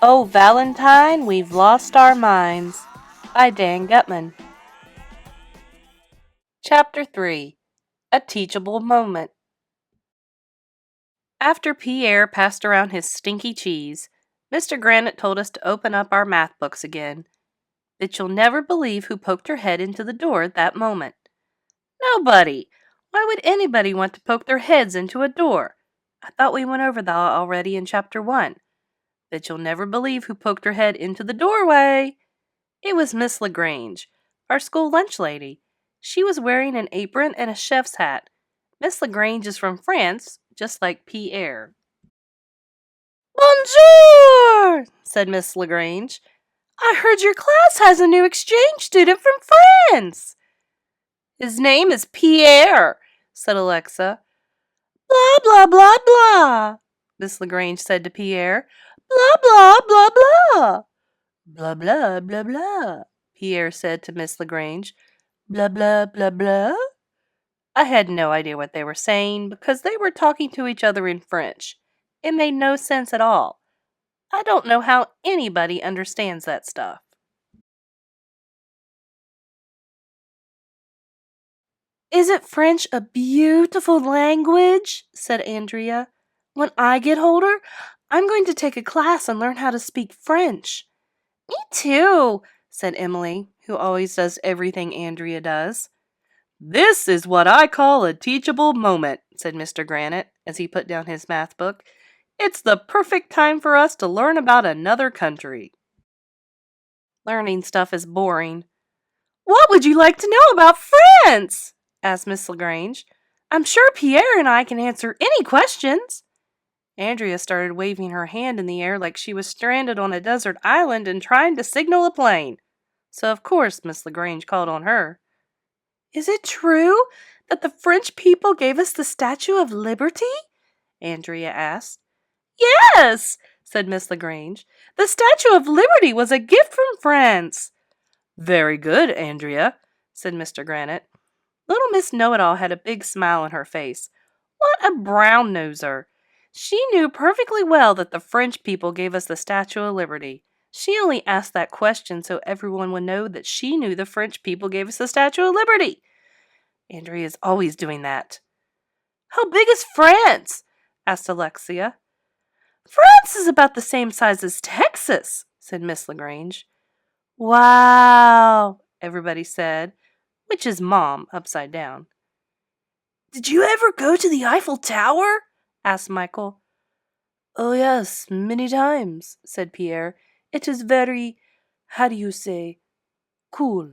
Oh, Valentine, we've lost our minds. By Dan Gutman. Chapter 3. A Teachable Moment. After Pierre passed around his stinky cheese, Mr. Granite told us to open up our math books again. That you'll never believe who poked her head into the door at that moment. Nobody! Why would anybody want to poke their heads into a door? I thought we went over that already in Chapter 1. That you'll never believe who poked her head into the doorway. It was Miss LaGrange, our school lunch lady. She was wearing an apron and a chef's hat. Miss LaGrange is from France, just like Pierre. Bonjour, said Miss LaGrange. I heard your class has a new exchange student from France. His name is Pierre, said Alexa. Blah, blah, blah, blah, Miss LaGrange said to Pierre. Blah, blah, blah, blah. Blah, blah, blah, blah, Pierre said to Miss LaGrange. Blah, blah, blah, blah. I had no idea what they were saying because they were talking to each other in French. It made no sense at all. I don't know how anybody understands that stuff. Isn't French a beautiful language? Said Andrea. When I get older, I'm going to take a class and learn how to speak French. Me too, said Emily, who always does everything Andrea does. This is what I call a teachable moment, said Mr. Granite, as he put down his math book. It's the perfect time for us to learn about another country. Learning stuff is boring. What would you like to know about France? Asked Miss LaGrange. I'm sure Pierre and I can answer any questions. Andrea started waving her hand in the air like she was stranded on a desert island and trying to signal a plane. So of course Miss LaGrange called on her. Is it true that the French people gave us the Statue of Liberty? Andrea asked. Yes, said Miss LaGrange. The Statue of Liberty was a gift from France. Very good, Andrea, said Mr. Granite. Little Miss Know-It-all had a big smile on her face. What a brown-noser! She knew perfectly well that the French people gave us the Statue of Liberty. She only asked that question so everyone would know that she knew the French people gave us the Statue of Liberty. Andrea's always doing that. How big is France? Asked Alexia. France is about the same size as Texas, said Miss LaGrange. Wow, everybody said, which is Mom upside down. Did you ever go to the Eiffel Tower? Asked Michael. Oh yes, many times, said Pierre. It is very, how do you say, cool.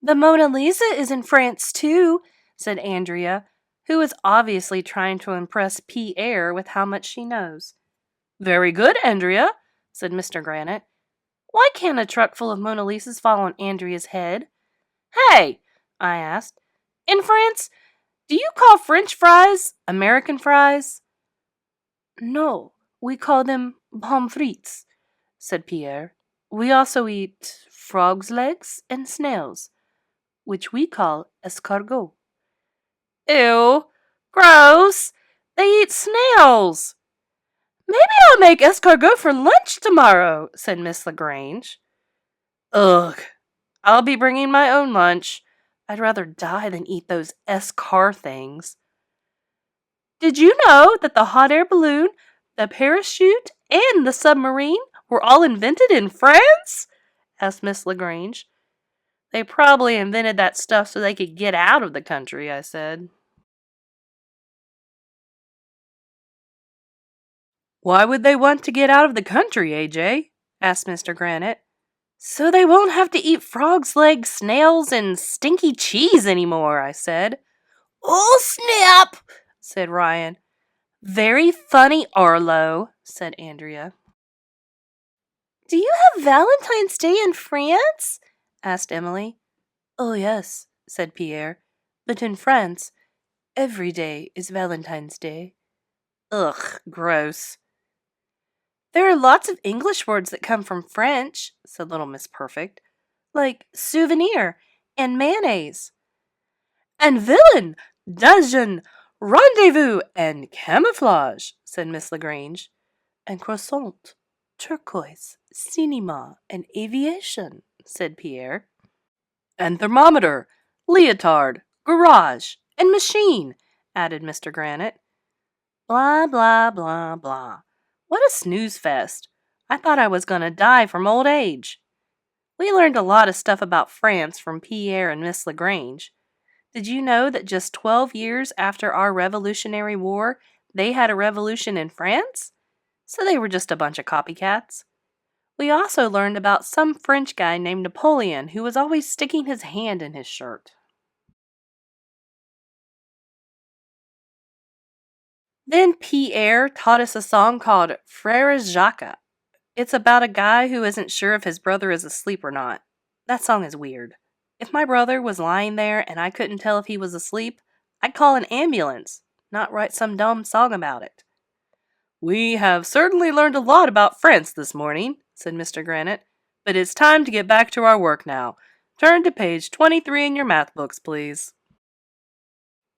The Mona Lisa is in France too, said Andrea, who was obviously trying to impress Pierre with how much she knows. Very good, Andrea, said Mr. Granite. Why can't a truck full of Mona Lisas fall on Andrea's head? Hey, I asked, in France, do you call French fries American fries? No, we call them pommes frites, said Pierre. We also eat frogs' legs and snails, which we call escargot. Ew, gross! They eat snails! Maybe I'll make escargot for lunch tomorrow, said Miss LaGrange. Ugh, I'll be bringing my own lunch. I'd rather die than eat those escar things. Did you know that the hot air balloon, the parachute, and the submarine were all invented in France? Asked Miss LaGrange. They probably invented that stuff so they could get out of the country, I said. Why would they want to get out of the country, AJ? Asked Mr. Granite. So they won't have to eat frogs' legs, snails, and stinky cheese anymore, I said. Oh, snap, said Ryan. Very funny, Arlo, said Andrea. Do you have Valentine's Day in France? Asked Emily. Oh, yes, said Pierre. But in France, every day is Valentine's Day. Ugh, gross. There are lots of English words that come from French, said Little Miss Perfect, like souvenir and mayonnaise. And villain, dungeon, rendezvous, and camouflage, said Miss LaGrange. and croissant, turquoise, cinema, and aviation, said Pierre. And thermometer, leotard, garage, and machine, added Mr. Granite. Blah, blah, blah, blah. What a snooze fest. I thought I was going to die from old age. We learned a lot of stuff about France from Pierre and Miss Lagrange. Did you know that just 12 years after our Revolutionary War, they had a revolution in France? So they were just a bunch of copycats. We also learned about some French guy named Napoleon who was always sticking his hand in his shirt. Then Pierre taught us a song called Frere Jacques. It's about a guy who isn't sure if his brother is asleep or not. That song is weird. If my brother was lying there and I couldn't tell if he was asleep, I'd call an ambulance, not write some dumb song about it. We have certainly learned a lot about France this morning, said Mr. Granite, but it's time to get back to our work now. Turn to page 23 in your math books, please.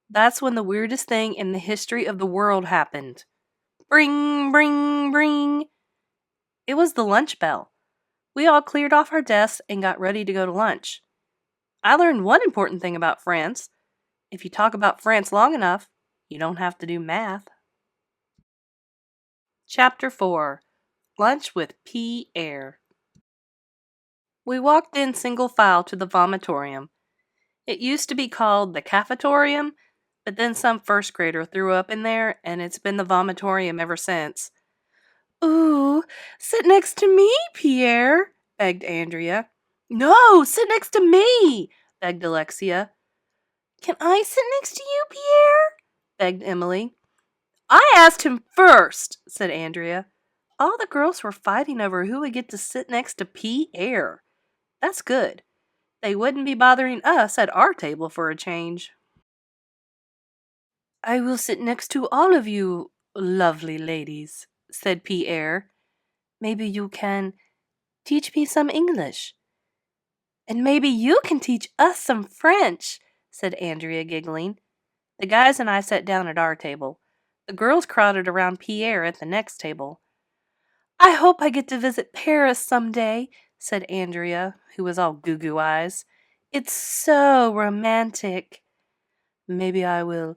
That's when the weirdest thing in the history of the world happened. Bring, bring, bring. It was the lunch bell. We all cleared off our desks and got ready to go to lunch. I learned one important thing about France. If you talk about France long enough, you don't have to do math. Chapter 4. Lunch with Pierre. We walked in single file to the vomitorium. It used to be called the cafetorium, but then some first grader threw up in there, and it's been the vomitorium ever since. Ooh, sit next to me, Pierre, begged Andrea. No, sit next to me, begged Alexia. Can I sit next to you, Pierre? Begged Emily. I asked him first, said Andrea. All the girls were fighting over who would get to sit next to Pierre. That's good. They wouldn't be bothering us at our table for a change. I will sit next to all of you, lovely ladies, said Pierre. Maybe you can teach me some English. And maybe you can teach us some French, said Andrea, giggling. The guys and I sat down at our table. The girls crowded around Pierre at the next table. I hope I get to visit Paris someday, said Andrea, who was all goo-goo eyes. It's so romantic. Maybe I will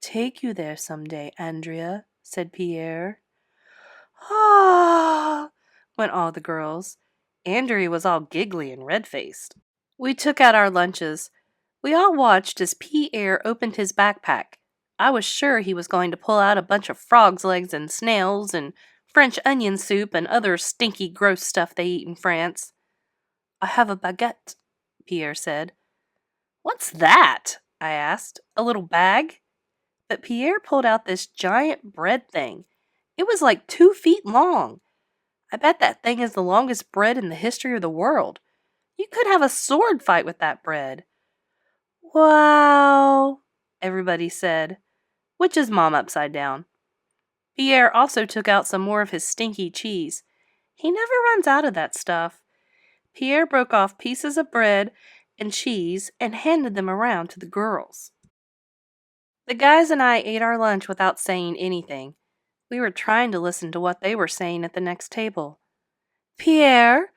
take you there someday, Andrea, said Pierre. Ah, went all the girls. Andrea was all giggly and red-faced. We took out our lunches. We all watched as Pierre opened his backpack. I was sure he was going to pull out a bunch of frogs' legs and snails and French onion soup and other stinky, gross stuff they eat in France. I have a baguette, Pierre said. What's that? I asked. A little bag? But Pierre pulled out this giant bread thing. It was like 2 feet long. I bet that thing is the longest bread in the history of the world. You could have a sword fight with that bread. Wow, everybody said, which is Mom upside down. Pierre also took out some more of his stinky cheese. He never runs out of that stuff. Pierre broke off pieces of bread and cheese and handed them around to the girls. The guys and I ate our lunch without saying anything. We were trying to listen to what they were saying at the next table. Pierre,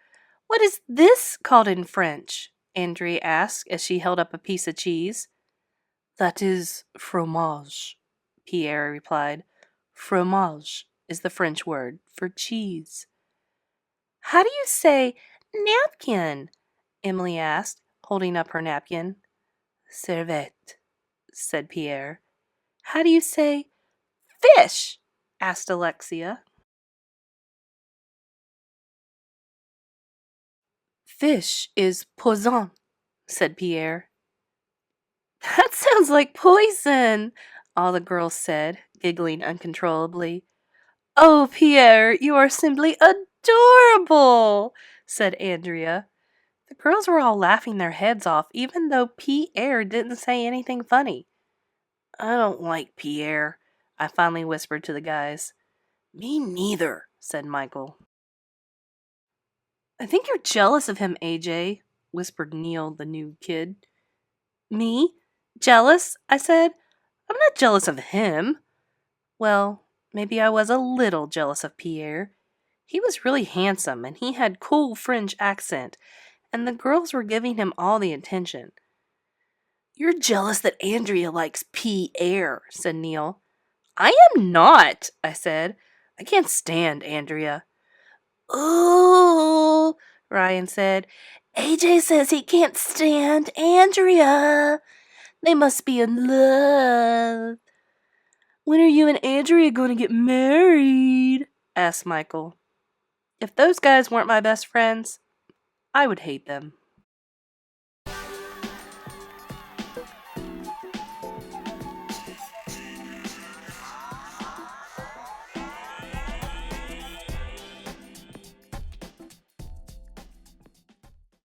what is this called in French? Andrea asked as she held up a piece of cheese. That is fromage, Pierre replied. Fromage is the French word for cheese. How do you say napkin? Emily asked, holding up her napkin. Serviette, said Pierre. How do you say fish? Asked Alexia. Fish is poison, said Pierre. That sounds like poison, all the girls said, giggling uncontrollably. Oh, Pierre, you are simply adorable, said Andrea. The girls were all laughing their heads off, even though Pierre didn't say anything funny. I don't like Pierre, I finally whispered to the guys. Me neither, said Michael. I think you're jealous of him, AJ, whispered Neil, the new kid. Me? Jealous? I said. I'm not jealous of him. Well, Maybe I was a little jealous of Pierre. He was really handsome, and he had cool French accent, and the girls were giving him all the attention. "You're jealous that Andrea likes Pierre," said Neil. "I am not," I said. "I can't stand Andrea." "Ooh," Ryan said. "AJ says he can't stand Andrea. They must be in love." "When are you and Andrea going to get married?" asked Michael. If those guys weren't my best friends, I would hate them.